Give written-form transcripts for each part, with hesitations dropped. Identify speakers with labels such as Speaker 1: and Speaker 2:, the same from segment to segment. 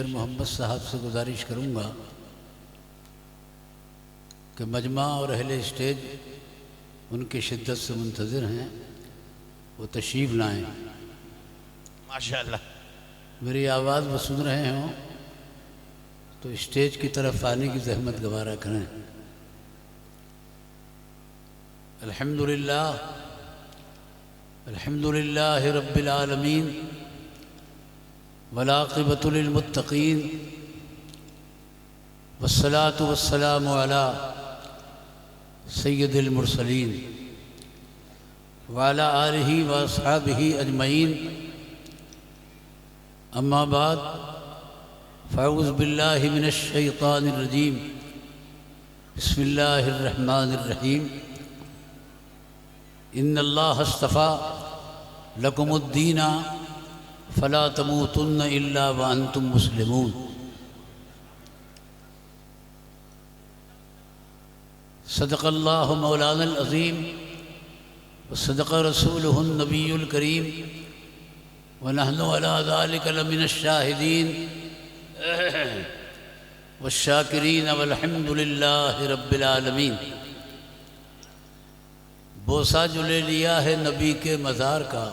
Speaker 1: محمد صاحب سے گزارش کروں گا کہ مجمع اور اہل اسٹیج ان کی شدت سے منتظر ہیں، وہ تشریف لائیں۔
Speaker 2: ماشاءاللہ
Speaker 1: میری آواز وہ سن رہے ہوں تو اسٹیج کی طرف آنے کی زحمت گوارا کریں۔ الحمدللہ رب العالمین والعاقبۃ للمتقین والصلاة والسلام علی سید المرسلین وعلی آلہ واصحابہ اجمعین، اما بعد فاعوذ باللہ من الشیطان الرجیم، بسم اللہ الرحمن الرحیم۔ ان اللہ اصطفیٰ لکم الدین فلا تموتن الا وانتم مسلمون۔ صدق اللہ مولانا العظیم وصدق رسولہ النبی الکریم ونحن علی ذلک لمن الشاہدین والشاکرین والحمد للہ رب العالمین۔ بوسہ جو لے لیا ہے نبی کے مزار کا۔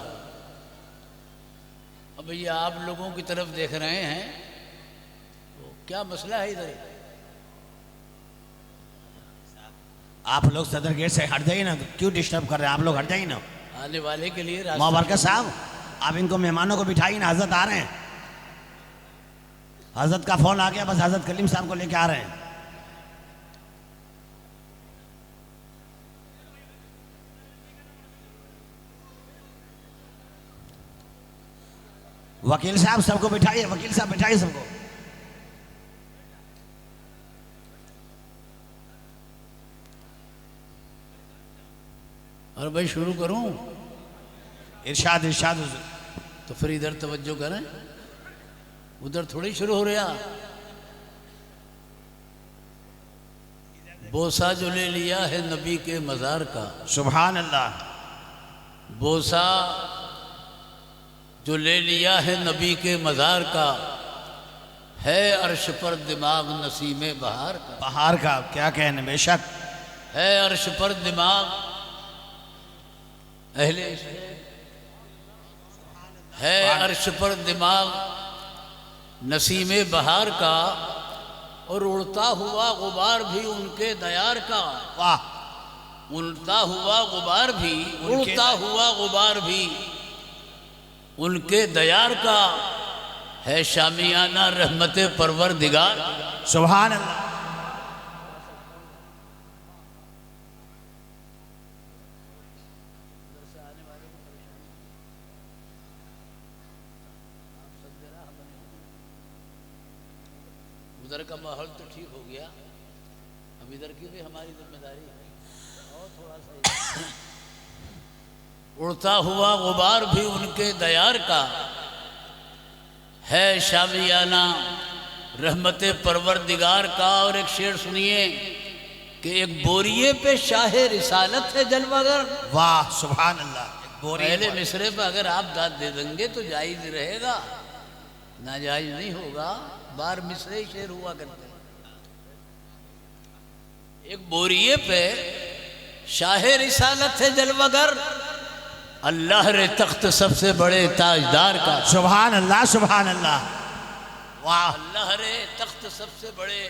Speaker 1: اب یہ آپ لوگوں کی طرف دیکھ رہے ہیں، تو کیا مسئلہ ہے ادھر؟
Speaker 2: آپ لوگ صدر گیٹ سے ہٹ جائیے نا، کیوں ڈسٹرب کر رہے ہیں؟ آپ لوگ ہٹ جائیے نا۔
Speaker 1: آنے والے کے لیے راستہ
Speaker 2: مبارکہ صاحب، آپ ان کو مہمانوں کو بٹھائیے نا، حضرت آ رہے ہیں۔ حضرت کا فون آ گیا، بس حضرت کلیم صاحب کو لے کے آ رہے ہیں۔ وکیل صاحب سب کو بٹھائیے، وکیل صاحب بٹھائیے سب کو۔
Speaker 1: اور بھائی شروع کروں
Speaker 2: ارشاد ارشاد حضور۔
Speaker 1: تو پھر ادھر توجہ کریں، ادھر تھوڑی شروع ہو رہا۔ بوسہ جو لے لیا ہے نبی کے مزار کا،
Speaker 2: سبحان اللہ۔
Speaker 1: بوسہ جو لے لیا ہے نبی کے مزار کا، ہے عرش پر دماغ نسیم بہار کا۔
Speaker 2: بہار کا کیا کہنے، بے شک
Speaker 1: ہے عرش پر دماغ اہل اسٹیج، ہے عرش پر دماغ نسیم بہار کا، اور اڑتا ہوا غبار بھی ان کے دیار کا۔
Speaker 2: واہ،
Speaker 1: اڑتا ہوا غبار بھی، اڑتا ہوا غبار بھی ان کے دیار کا، ہے شامیانہ رحمت پروردگار۔
Speaker 2: سبحان اللہ۔
Speaker 1: ادھر کا ماحول تو ٹھیک ہو گیا، اب ادھر کی بھی ہماری ذمہ داری ہے، اور تھوڑا سا اڑتا ہوا غبار بھی ان کے دیار کا، ہے شامیانہ رحمت پروردگار کا۔ اور ایک شعر سنیے کہ ایک بوریے پہ شاہ رسالت ہے جلوہ گر۔
Speaker 2: واہ سبحان اللہ۔
Speaker 1: پہلے مصرے پہ اگر آپ داد دے دیں گے تو جائز رہے گا، ناجائز نہیں ہوگا۔ بار مصرے شعر ہوا کرتے ہیں۔ ایک بوریے پہ شاہ رسالت ہے جلوہ گر، اللہ رے تخت سب سے بڑے تاجدار کا۔
Speaker 2: سبحان اللہ سبحان اللہ۔ واہ،
Speaker 1: اللہ رے تخت سب سے بڑے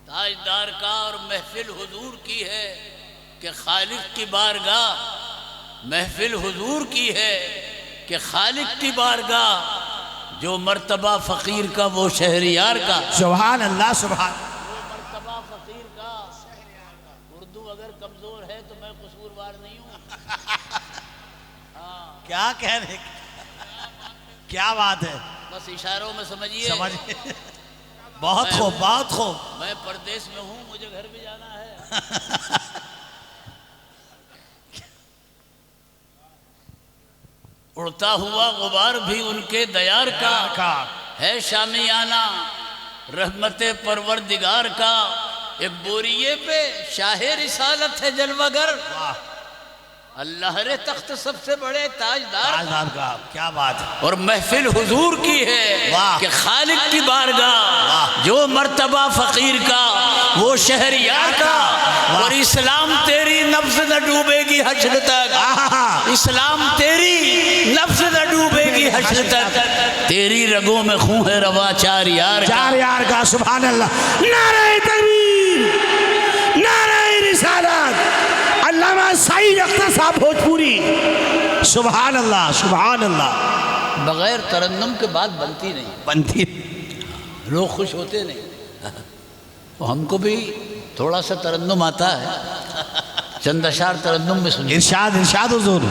Speaker 1: تاجدار کا، اور محفل حضور کی ہے کہ خالق کی بارگاہ، محفل حضور کی ہے کہ خالق کی بارگاہ، جو مرتبہ فقیر کا وہ شہریار کا۔
Speaker 2: سبحان اللہ سبحان۔
Speaker 1: وہ مرتبہ فقیر کا، اردو اگر کمزور ہے تو میں قصوروار نہیں ہوں۔
Speaker 2: کیا کہنے، کیا بات ہے،
Speaker 1: بس اشاروں میں سمجھیے۔
Speaker 2: سمجھ، بہت خوب بہت خوب۔
Speaker 1: میں پردیس میں ہوں، مجھے گھر بھی جانا ہے۔ اڑتا ہوا غبار بھی ان کے دیار کا، ہے شامیانہ رحمت پروردگار کا۔ ایک بوریے پہ شاہ رسالت ہے جلوہ گر، اللہ رے تخت سب سے بڑے تاجدار
Speaker 2: آزاد کا کیا بات ہے.
Speaker 1: اور محفل حضور کی ہے
Speaker 2: واہ.
Speaker 1: کہ خالق کی بارگاہ جو مرتبہ فقیر کا وہ شہریار کا.
Speaker 2: واہ.
Speaker 1: اور اسلام تیری نفس نہ ڈوبے گی حشر تک. اسلام تیری نفس نہ ڈوبے گی حشر تک. تیری رگوں میں خون ہے روا چار یار کا.
Speaker 2: چار یار کا. سبحان اللہ. نعرہ تکبیر، نعرہ رسالت. علامہ سعید اختر صاحب بھوجپوری. سبحان اللہ سبحان اللہ.
Speaker 1: بغیر ترنم کے بات بنتی نہیں،
Speaker 2: بنتی.
Speaker 1: لوگ خوش ہوتے نہیں. ہم کو بھی تھوڑا سا ترنم آتا ہے، چند اشعار ترنم میں سنیے.
Speaker 2: ارشاد ارشاد حضور.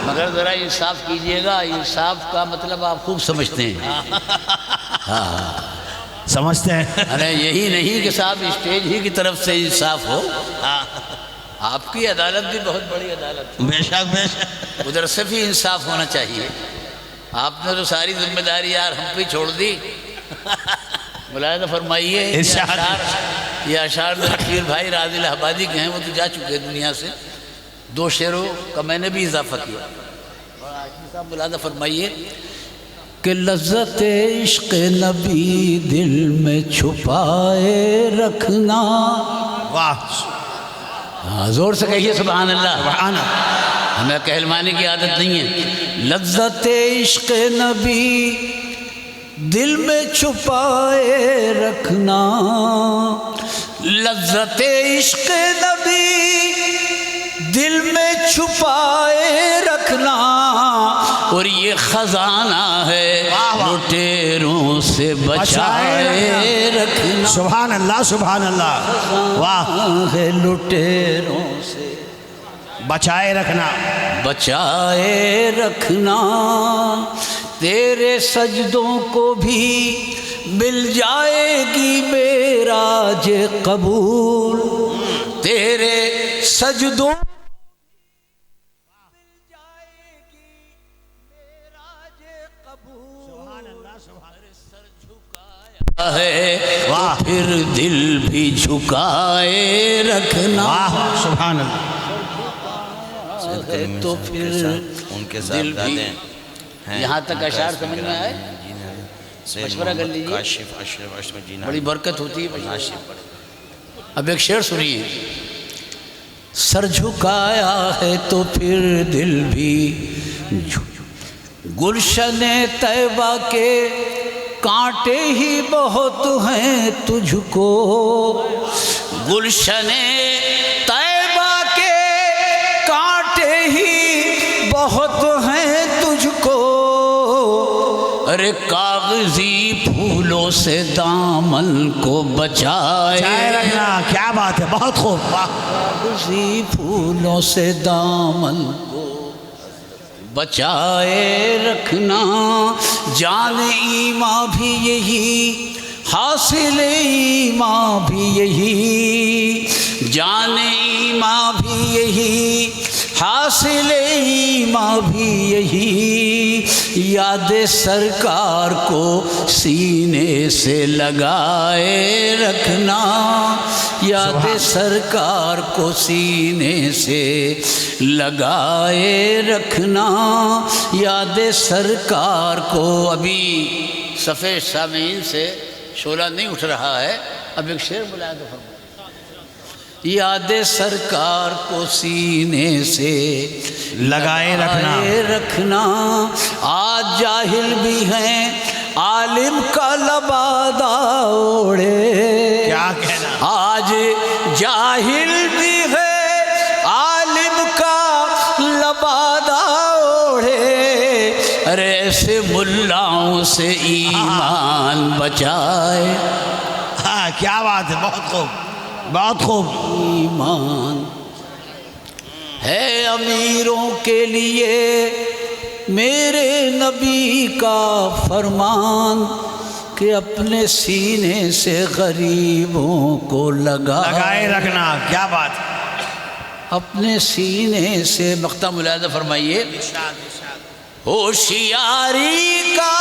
Speaker 1: مگر ذرا انصاف کیجئے گا. انصاف کا مطلب آپ خوب سمجھتے ہیں.
Speaker 2: سمجھتے ہیں.
Speaker 1: ارے یہی نہیں کہ صاحب اسٹیج ہی کی طرف سے انصاف ہو. آپ کی عدالت بھی بہت بڑی عدالت ہے.
Speaker 2: بے شک بے شک.
Speaker 1: ادھر سے بھی انصاف ہونا چاہیے. آپ نے تو ساری ذمہ داری یار ہم پہ چھوڑ دی. ملاحظہ فرمائیے یہ اشعار پیر بھائی راضی الہبادی کے ہیں، وہ تو جا چکے دنیا سے. 2 شعروں کا میں نے بھی اضافہ کیا. صاحب ملاحظہ فرمائیے کہ لذت عشق نبی دل میں چھپائے رکھنا.
Speaker 2: واہ.
Speaker 1: زور سے کہیے سبحان اللہ.
Speaker 2: سبحان اللہ.
Speaker 1: ہمیں کہلوانے کی عادت نہیں ہے. لذت عشق نبی دل میں چھپائے رکھنا. لذت عشق نبی دل میں چھپائے رکھنا. اور یہ خزانہ ہے لٹیروں سے بچائے رکھنا.
Speaker 2: سبحان اللہ سبحان اللہ. واہ.
Speaker 1: ہے لٹیروں سے
Speaker 2: بچائے رکھنا.
Speaker 1: بچائے رکھنا. تیرے سجدوں کو بھی مل جائے گی معراج قبول. تیرے سجدوں ہے تو پھر دل بھی جھکائے رکھنا.
Speaker 2: سبحان اللہ.
Speaker 1: تو پھر
Speaker 3: ان کے ساتھ
Speaker 1: دل بھی.
Speaker 3: ہیں
Speaker 1: یہاں تک اشعار سمجھ میں آئے؟ مشورہ کر لیجیے.
Speaker 3: کاشف اشرف جینا
Speaker 1: بڑی برکت ہوتی ہے.
Speaker 3: ناشف.
Speaker 1: اب ایک شعر سنیے. سر جھکایا ہے تو پھر دل بھی گلشن طیبہ کے کانٹے ہی بہت ہیں تجھ کو. گلشن طیبہ کے کانٹے ہی بہت ہیں تجھ کو. ارے کاغذی پھولوں سے دامن کو بچائے
Speaker 2: رکھنا. کیا بات ہے. بہت خوب.
Speaker 1: کاغذی پھولوں سے دامن کو بچائے رکھنا. جان ایماں بھی یہی حاصل ایماں بھی یہی. جان ایماں بھی یہی حاصل ایماں بھی یہی. یاد سرکار کو سینے سے لگائے رکھنا. یاد سرکار کو سینے سے لگائے رکھنا. یاد سرکار کو. ابھی صفحے سامعین سے شعلہ نہیں اٹھ رہا ہے. اب ایک شعر ملاحظہ فرمائیں. یاد سرکار کو سینے سے
Speaker 2: لگائے
Speaker 1: رکھنا. آج جاہل بھی ہیں عالم کا لبادہ اوڑھے.
Speaker 2: کیا کہنا.
Speaker 1: آج جاہل بھی ہے عالم کا لبادہ اوڑھے. ارے ایسے ملاؤں سے ایمان بچائے.
Speaker 2: ہاں کیا بات ہے. بہت خوب بہت خوب.
Speaker 1: ایمان ہے امیروں کے لیے میرے نبی کا فرمان کہ اپنے سینے سے غریبوں کو
Speaker 2: لگائے رکھنا. کیا بات ہے.
Speaker 1: اپنے سینے سے. مقطع ملاحظہ فرمائیے. ہوشیاری کا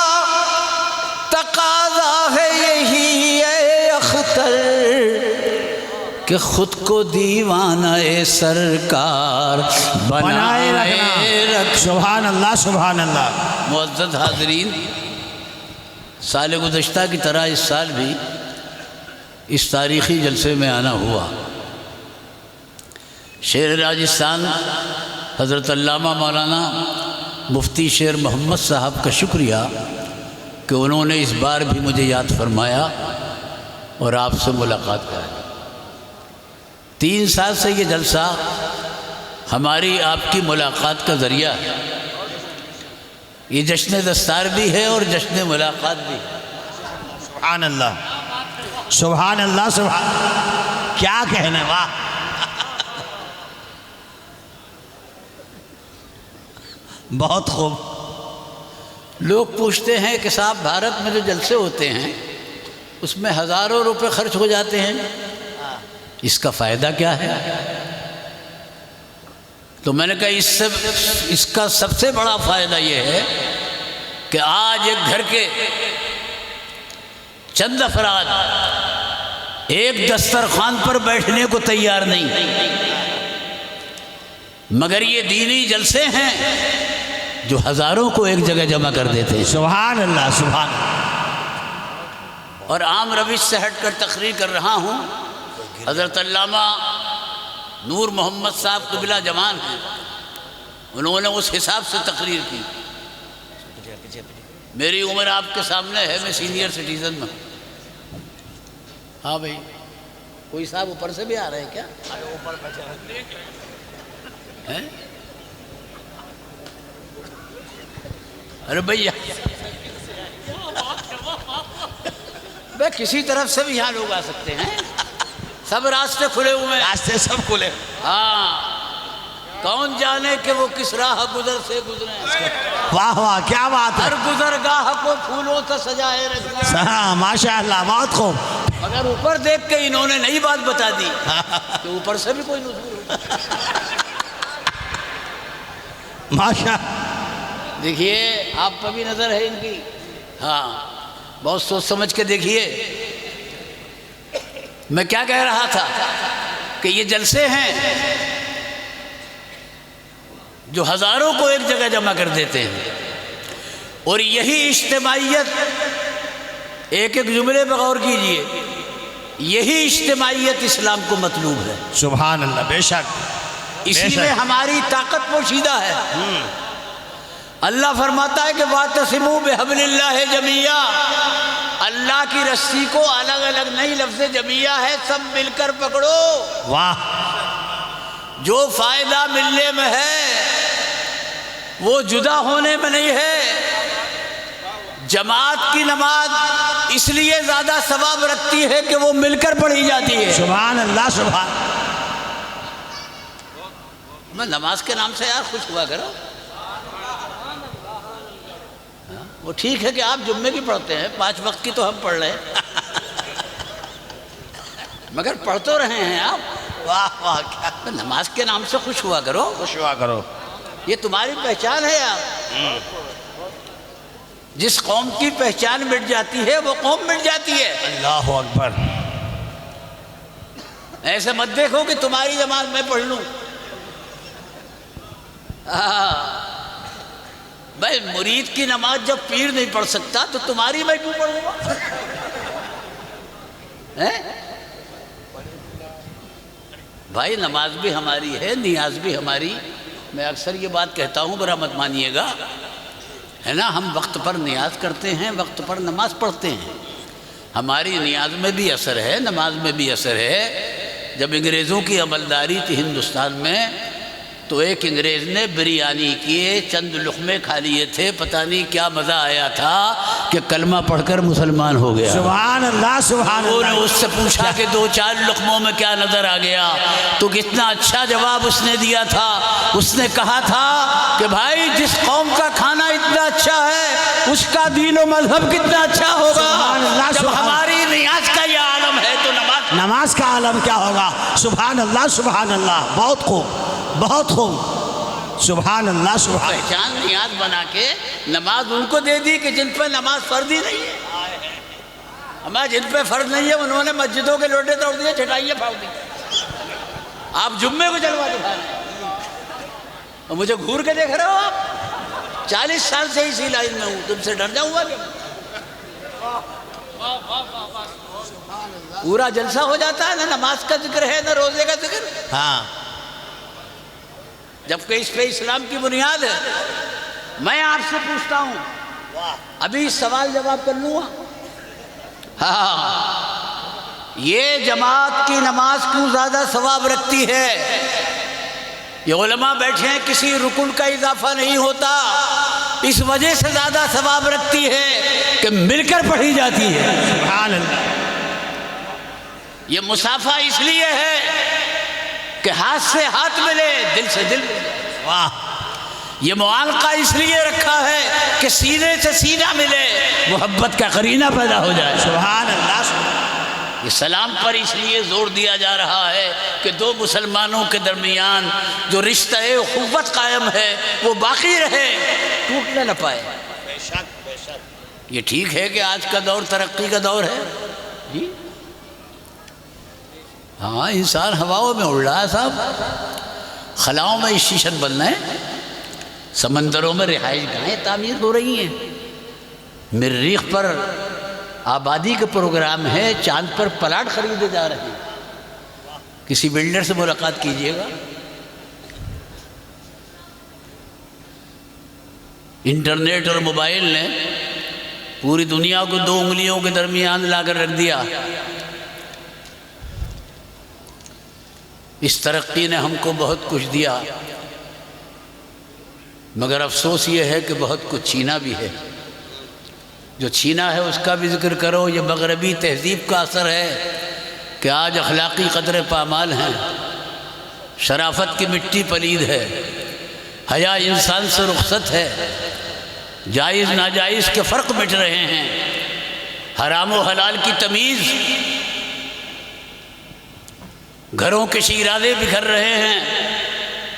Speaker 1: تقاضا ہے یہی اے اختر کہ خود کو دیوانہ سرکار بنائے رکھ۔
Speaker 2: سبحان اللہ سبحان اللہ۔
Speaker 1: معزز حاضرین، سال گزشتہ کی طرح اس سال بھی اس تاریخی جلسے میں آنا ہوا۔ شیر راجستھان حضرت علامہ مولانا مفتی شیر محمد صاحب کا شکریہ کہ انہوں نے اس بار بھی مجھے یاد فرمایا اور آپ سے ملاقات کرائی۔ 3 سال سے یہ جلسہ ہماری آپ کی ملاقات کا ذریعہ ہے۔ یہ جشن دستار بھی ہے اور جشن ملاقات بھی ہے۔
Speaker 2: سبحان اللہ سبحان اللہ سبحان، کیا کہنا، واہ۔ بہت خوب۔
Speaker 1: لوگ پوچھتے ہیں کہ صاحب بھارت میں جو جلسے ہوتے ہیں اس میں ہزاروں روپے خرچ ہو جاتے ہیں، اس کا فائدہ کیا ہے؟ تو میں نے کہا اس کا سب سے بڑا فائدہ یہ ہے کہ آج ایک گھر کے چند افراد ایک دسترخوان پر بیٹھنے کو تیار نہیں، مگر یہ دینی جلسے ہیں جو ہزاروں کو ایک جگہ جمع کر دیتے ہیں۔
Speaker 2: سبحان اللہ سبحان۔
Speaker 1: اور عام روش سے ہٹ کر تقریر کر رہا ہوں۔ حضرت علامہ نور محمد صاحب قبلہ جوان ہیں، انہوں نے اس حساب سے تقریر کی۔ میری عمر آپ کے سامنے ہے، میں سینئر سٹیزن میں۔ ہاں بھائی، کوئی صاحب اوپر سے بھی آ رہے ہیں کیا؟ ارے بھیا، بھائی کسی طرف سے بھی یہاں لوگ آ سکتے ہیں، سب راستے کھلے ہوئے ہیں،
Speaker 2: راستے سب کھلے۔
Speaker 1: ہاں، کون جانے کہ وہ کس راہ گزر سے گزرے،
Speaker 2: واہ واہ، کیا بات ہے۔
Speaker 1: ہر گزرگاہ کو پھولوں سے سجائے رکھنا۔
Speaker 2: ہاں ماشاء اللہ، بہت خوب۔
Speaker 1: مگر اوپر دیکھ کے انہوں نے نئی بات بتا دی کہ اوپر سے بھی کوئی نزول ہوتا۔
Speaker 2: ماشاء
Speaker 1: دیکھیے، آپ پہ بھی نظر ہے ان کی، ہاں، بہت سوچ سمجھ کے دیکھیے۔ میں کیا کہہ رہا تھا کہ یہ جلسے ہیں جو ہزاروں کو ایک جگہ جمع کر دیتے ہیں، اور یہی اجتماعیت، ایک ایک جملے پہ غور کیجئے، یہی اجتماعیت اسلام کو مطلوب ہے۔
Speaker 2: سبحان اللہ، بے شک،
Speaker 1: اسی میں ہماری طاقت پوشیدہ ہے۔ اللہ فرماتا ہے کہ وَاعْتَصِمُوا بِحَبْلِ اللَّهِ جَمِيعًا، اللہ کی رسی کو الگ الگ نہیں، لفظ جمعیہ ہے، سب مل کر پکڑو۔
Speaker 2: واہ،
Speaker 1: جو فائدہ ملنے میں ہے وہ جدا ہونے میں نہیں ہے۔ جماعت کی نماز اس لیے زیادہ ثواب رکھتی ہے کہ وہ مل کر پڑھی جاتی ہے۔
Speaker 2: سبحان اللہ سبحان۔
Speaker 1: میں نماز کے نام سے یار خوش ہوا کرو۔ وہ ٹھیک ہے کہ آپ جمعے کی پڑھتے ہیں، 5 وقت کی تو ہم پڑھ رہے ہیں، مگر پڑھ تو رہے ہیں آپ۔
Speaker 2: واہ واہ، کیا
Speaker 1: نماز کے نام سے خوش ہوا کرو،
Speaker 2: خوش ہوا کرو۔
Speaker 1: یہ تمہاری پہچان ہے یار۔ جس قوم کی پہچان مٹ جاتی ہے وہ قوم مٹ جاتی ہے۔
Speaker 2: اللہ اکبر۔
Speaker 1: ایسے مت دیکھو کہ تمہاری جماعت میں پڑھ لوں۔ بھائی مرید کی نماز جب پیر نہیں پڑھ سکتا تو تمہاری میں کیوں پڑھوں گا؟ بھائی نماز بھی ہماری ہے، نیاز بھی ہماری۔ میں اکثر یہ بات کہتا ہوں، برا مت مانیے گا، ہے نا، ہم وقت پر نیاز کرتے ہیں، وقت پر نماز پڑھتے ہیں، ہماری نیاز میں بھی اثر ہے، نماز میں بھی اثر ہے۔ جب انگریزوں کی عملداری تھی ہندوستان میں تو ایک انگریز نے بریانی کیے، چند لقمے کھا لیے تھے، پتہ نہیں کیا مزہ آیا تھا کہ کلمہ پڑھ کر مسلمان ہو گیا۔
Speaker 2: سبحان اللہ سبحان
Speaker 1: انہوں نے
Speaker 2: اللہ۔
Speaker 1: اس سے پوچھا کہ 2-4 لقموں میں کیا نظر آ گیا؟ تو کتنا اچھا جواب اس نے دیا تھا۔ اس نے کہا تھا کہ بھائی جس قوم کا کھانا اتنا اچھا ہے اس کا دین و مذہب کتنا اچھا ہوگا۔
Speaker 2: سبحان اللہ،
Speaker 1: جب
Speaker 2: سبحان
Speaker 1: ہماری نیاز کا یہ عالم ہے تو
Speaker 2: نماز کا عالم کیا ہوگا۔ سبحان اللہ سبحان اللہ، بہت خوب بہت خوب، سبحان اللہ سبحان۔
Speaker 1: پہچان نیاز بنا کے نماز ان کو دے دی کہ جن پہ نماز فرض ہی نہیں ہے۔ ہمارا جن پہ فرض نہیں ہے انہوں نے مسجدوں کے لوٹے توڑ دیے، چٹائیاں پھاڑ دی۔ آپ جمعے کو جلوہ دکھا رہے ہیں اور مجھے گھور کے دیکھ رہے ہو آپ؟ 40 سال سے اسی لائن میں ہوں، تم سے ڈر جاؤں گا کیا؟ پورا جلسہ ہو جاتا ہے، نہ نماز کا ذکر ہے نہ روزے کا ذکر،
Speaker 3: ہاں
Speaker 1: جبکہ اس پہ اسلام کی بنیاد ہے۔ میں آپ سے پوچھتا ہوں، ابھی سوال جواب کر لوں گا؟ ہاں، یہ جماعت کی نماز کیوں زیادہ ثواب رکھتی ہے؟ یہ علماء بیٹھے ہیں، کسی رکن کا اضافہ نہیں ہوتا، اس وجہ سے زیادہ ثواب رکھتی ہے کہ مل کر پڑھی جاتی ہے۔
Speaker 2: سبحان اللہ۔
Speaker 1: یہ مصافحہ اس لیے ہے کہ ہاتھ سے ہاتھ ملے، دل سے دل ملے۔
Speaker 2: واہ،
Speaker 1: یہ معانقہ اس لیے رکھا ہے کہ سینے سے سینہ ملے، محبت کا قرینہ پیدا ہو جائے۔
Speaker 2: سبحان اللہ۔
Speaker 1: یہ سلام پر اس لیے زور دیا جا رہا ہے کہ دو مسلمانوں کے درمیان جو رشتہ اخوت قائم ہے وہ باقی رہے، ٹوٹنے نہ پائے۔
Speaker 2: بے شک بے شک۔
Speaker 1: یہ ٹھیک ہے کہ آج کا دور ترقی کا دور ہے جی، ہاں انسان ہواؤں میں اڑ رہا ہے صاحب، خلاؤں میں اسٹیشن بن رہے ہیں، سمندروں میں رہائش گاہیں تعمیر ہو رہی ہیں، مریخ پر آبادی کے پروگرام ہے، چاند پر پلاٹ خریدے جا رہے ہیں۔ کسی بلڈر سے ملاقات کیجئے گا، انٹرنیٹ اور موبائل نے پوری دنیا کو 2 انگلیوں کے درمیان لا کر رکھ دیا۔ اس ترقی نے ہم کو بہت کچھ دیا، مگر افسوس یہ ہے کہ بہت کچھ چھینا بھی ہے۔ جو چھینا ہے اس کا بھی ذکر کرو۔ یہ مغربی تہذیب کا اثر ہے کہ آج اخلاقی قدریں پامال ہیں، شرافت کی مٹی پلید ہے، حیا انسان سے رخصت ہے، جائز ناجائز کے فرق مٹ رہے ہیں، حرام و حلال کی تمیز، گھروں کے شیرازے بکھر رہے ہیں،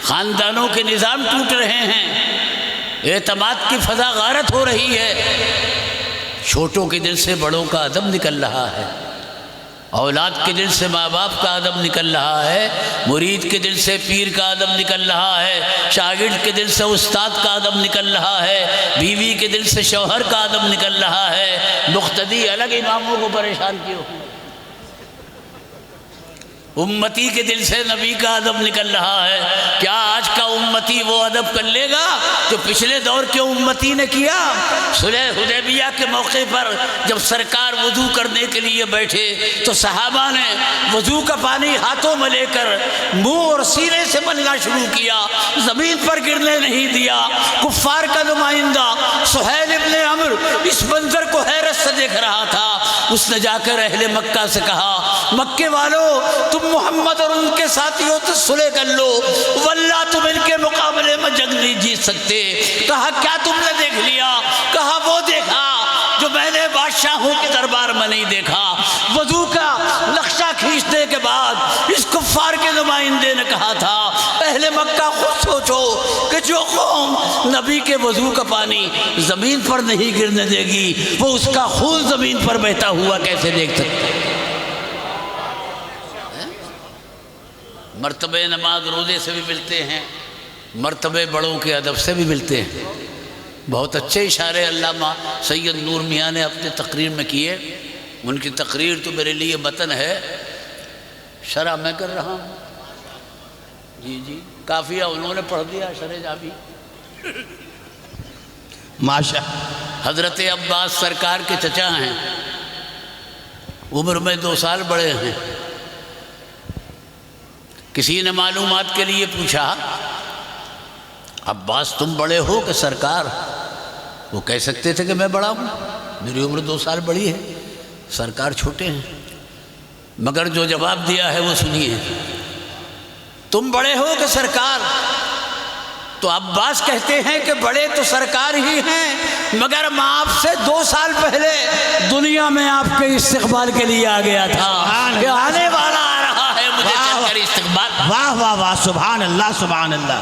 Speaker 1: خاندانوں کے نظام ٹوٹ رہے ہیں، اعتماد کی فضا غارت ہو رہی ہے، چھوٹوں کے دل سے بڑوں کا ادب نکل رہا ہے، اولاد کے دل سے ماں باپ کا ادب نکل رہا ہے، مرید کے دل سے پیر کا ادب نکل رہا ہے، شاگرد کے دل سے استاد کا ادب نکل رہا ہے، بیوی کے دل سے شوہر کا ادب نکل رہا ہے، مقتدی الگ اماموں کو پریشان کیے ہوئے، امتی کے دل سے نبی کا ادب نکل رہا ہے۔ کیا آج کا امتی وہ ادب کر لے گا جو پچھلے دور کے امتی نے کیا؟ صلح حدیبیہ کے موقع پر جب سرکار وضو کرنے کے لیے بیٹھے تو صحابہ نے وضو کا پانی ہاتھوں میں لے کر منہ اور سینے سے ملنا شروع کیا، زمین پر گرنے نہیں دیا۔ کفار کا نمائندہ سہیل ابن عمرو اس منظر کو حیرت سے دیکھ رہا تھا، اس نے جا کر اہل مکہ سے کہا، مکے والو تم محمد اور ان کے ساتھیوں سے صلح کر لو، واللہ تم ان کے مقابلے میں جنگ نہیں جیت سکتے۔ کہا کیا تم نے دیکھ لیا؟ کہا وہ دیکھا جو میں نے بادشاہوں کے دربار میں نہیں دیکھا۔ وضو کا نقشہ کھینچنے کے بعد اس کفار کے نمائندے نے کہا تھا، اہل مکہ خود سوچو کہ جو قوم نبی کے وضو کا پانی زمین پر نہیں گرنے دے گی وہ اس کا خون زمین پر بہتا ہوا کیسے دیکھ سکتے؟ مرتبہ نماز روزے سے بھی ملتے ہیں، مرتبہ بڑوں کے ادب سے بھی ملتے ہیں۔ بہت اچھے اشارے علامہ سید نور میاں نے اپنے تقریر میں کیے، ان کی تقریر تو میرے لیے متن ہے، شرح میں کر رہا ہوں۔ جی کافیہ انہوں نے پڑھ دیا، شرح جابی
Speaker 2: ماشاء۔
Speaker 1: حضرت عباس سرکار کے چچا ہیں، عمر میں 2 سال بڑے ہیں۔ کسی نے معلومات کے لیے پوچھا، عباس تم بڑے ہو کہ سرکار؟ وہ کہہ سکتے تھے کہ میں بڑا ہوں، میری عمر 2 سال بڑی ہے، سرکار چھوٹے ہیں، مگر جو جواب دیا ہے وہ سنیے، تم بڑے ہو کہ سرکار؟ تو عباس کہتے ہیں کہ بڑے تو سرکار ہی ہیں، مگر میں آپ سے 2 سال پہلے دنیا میں آپ کے استقبال کے لیے آ گیا تھا کہ آنے والا آ رہا ہے، مجھے چل کر استقبال۔
Speaker 2: واہ واہ واہ، سبحان اللہ سبحان اللہ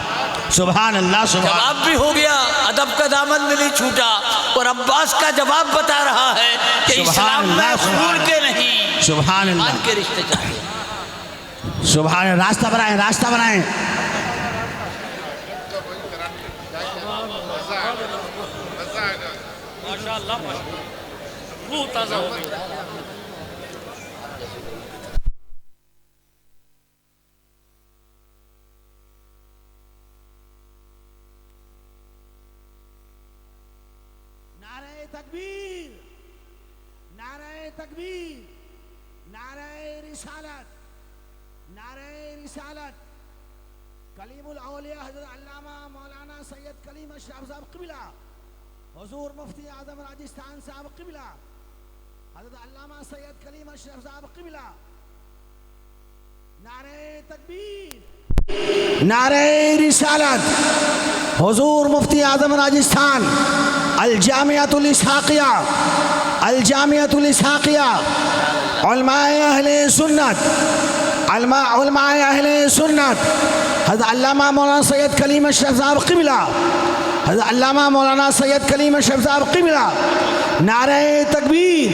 Speaker 2: سبحان اللہ سبحان۔
Speaker 1: جواب بھی ہو گیا، ادب کا دامن بھی نہیں چھوٹا، اور عباس کا جواب بتا رہا ہے کہ اسلام میں خون کے نہیں،
Speaker 2: سبحان اللہ
Speaker 1: ایمان کے رشتے چاہتے ہیں۔
Speaker 2: سبحان اللہ، راستہ بنائیں، راستہ بنائیں. نعرہ تکبیر، نعرہ تکبیر، نعرہ رسالت، نعرہ رسالت. کلیم الاولیاء حضرت علامہ مولانا سید کلیم اشرف صاحب قبلہ، حضور مفتی اعظم راجستھان صاحب قبلہ، حضرت علامہ سید کلیم اشرف صاحب قبلہ. نعرہ تکبیر، نعرہ رسالت، حضور مفتی اعظم راجستھان، الجامعۃ الاسحاقیہ، الجامعۃ الاسحاقیہ، علماء اہل سنت، علماء اہل سنت، حضرت علامہ مولانا سید کلیم اشرف صاحب قبلہ، حضرت علامہ مولانا سید کلیم اشرف صاحب قبلہ. نعرہ تکبیر،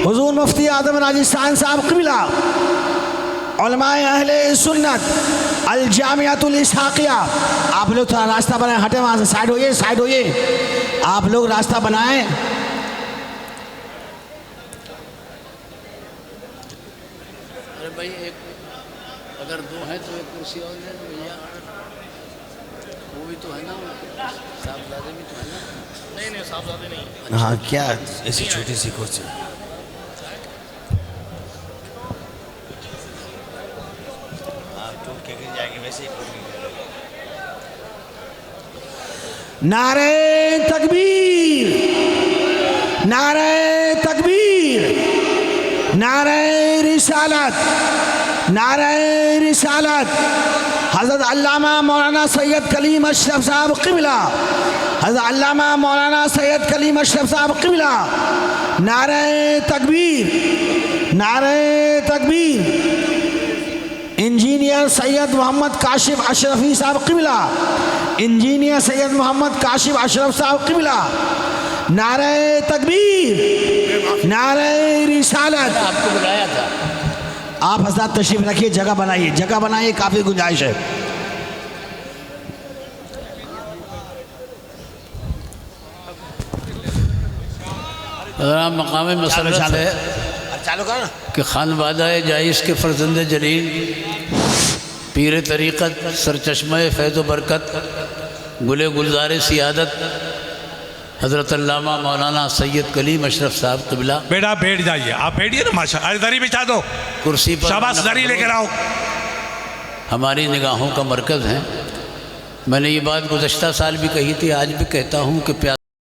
Speaker 2: حضور مفتی اعظم راجستھان صاحب قبلہ، علماء اہل سنت، الجامعۃ الاسحاقیہ. آپ لوگ تھوڑا راستہ بنائیں، ہٹیں وہاں سے، سائڈ ہوئیے، سائڈ ہوئیے. آپ لوگ راستہ بنائیں.
Speaker 1: ارے بھائی ایک اگر دو ہیں تو ایک کرسی اور لے لو بھیا. وہ بھی تو ہے نا، صاحبزادے بھی تو ہے نا. نہیں نہیں صاحبزادے نہیں.
Speaker 2: ہاں کیا ایسی چھوٹی سی کرسی.
Speaker 3: آپ ٹوٹ کے گر جائیں گے ویسے ہی ٹوٹ کے گر جائیں گے.
Speaker 2: نعرہ تکبیر، نعرہ تکبیر، نعرہ رسالت، نعرہ رسالت. حضرت علامہ مولانا سید کلیم اشرف صاحب قبلہ، حضرت علامہ مولانا سید کلیم اشرف صاحب قبلہ. نعرہ تکبیر، نعرہ تکبیر. انجینئر سید محمد کاشف اشرفی صاحب قبلہ، انجینئر سید محمد کاشف اشرف صاحب قبلہ. نعرہ تکبیر، نعرہ رسالت.
Speaker 1: آپ کو بلایا تھا.
Speaker 2: آپ حضرات تشریف رکھیے، جگہ بنائیے، جگہ بنائیے، کافی گنجائش ہے.
Speaker 1: مقام مسرت ہے
Speaker 2: چالو کرو نا.
Speaker 1: کہ خانوادہ جائز کے فرزند جلیل پیر طریقت سرچشمہ فیض و برکت گل گلزار سیادت حضرت علامہ مولانا سید کلیم اشرف صاحب قبلہ.
Speaker 4: بیٹا بیٹھ جائیے، آپ بیٹھیے نا. ماشاء اللہ، دری بچھا دو.
Speaker 1: کرسی پر
Speaker 4: شاباش، دری لے کر آؤ.
Speaker 1: ہماری نگاہوں کا مرکز ہیں. میں نے یہ بات گزشتہ سال بھی کہی تھی، آج بھی کہتا ہوں کہ